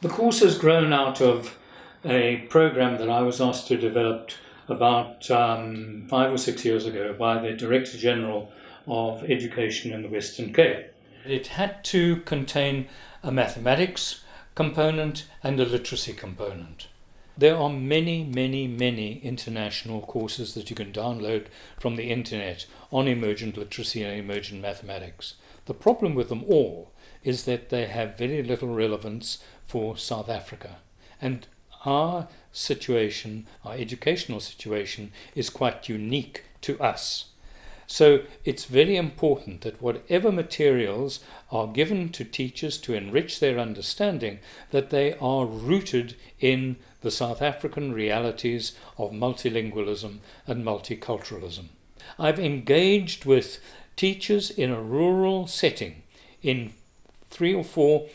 The course has grown out of a program that I was asked to develop about 5 or 6 years ago by the Director General of Education in the Western Cape. It had to contain a mathematics component and a literacy component. There are many international courses that you can download from the internet on emergent literacy and emergent mathematics. The problem with them all is that they have very little relevance for South Africa. And our situation, our educational situation, is quite unique to us. So it's very important that whatever materials are given to teachers to enrich their understanding, that they are rooted in the South African realities of multilingualism and multiculturalism. I've engaged with teachers in a rural setting in 3 or 4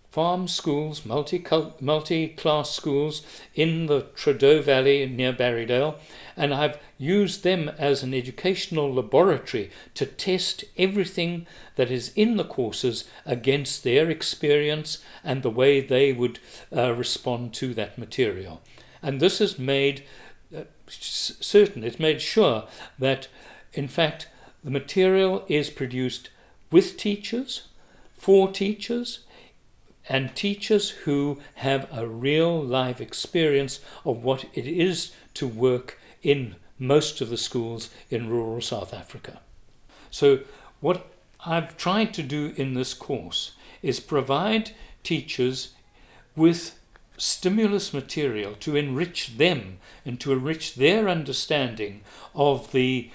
farm schools, multi-class schools in the Trudeau Valley near Barrydale, and I've used them as an educational laboratory to test everything that is in the courses against their experience and the way they would respond to that material. And this has made certain, it's made sure that in fact the material is produced with teachers, for teachers, and teachers who have a real life experience of what it is to work in most of the schools in rural South Africa. So what I've tried to do in this course is provide teachers with stimulus material to enrich them and to enrich their understanding of the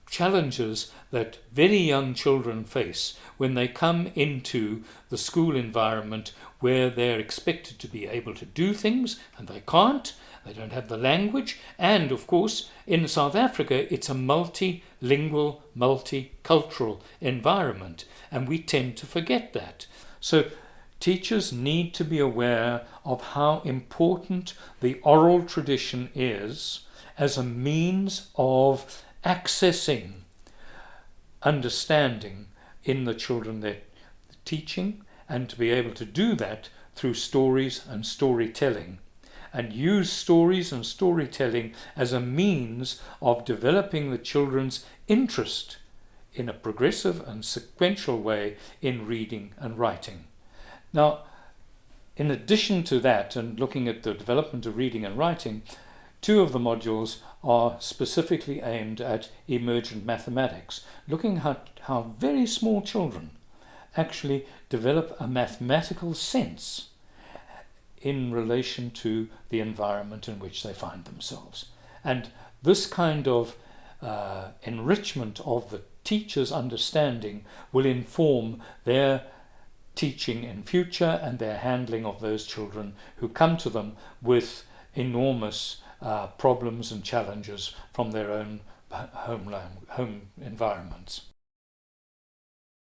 challenges that very young children face when they come into the school environment where they're expected to be able to do things and they can't, they don't have the language, and of course in South Africa it's a multilingual, multicultural environment, and we tend to forget that. So teachers need to be aware of how important the oral tradition is as a means of accessing understanding in the children they're teaching, and to be able to do that through stories and storytelling, and use stories and storytelling as a means of developing the children's interest in a progressive and sequential way in reading and writing. Now, in addition to that, and looking at the development of reading and writing, 2 of the modules are specifically aimed at emergent mathematics, looking at how very small children actually develop a mathematical sense in relation to the environment in which they find themselves. And this kind of enrichment of the teacher's understanding will inform their teaching in future and their handling of those children who come to them with enormous problems and challenges from their own home environments.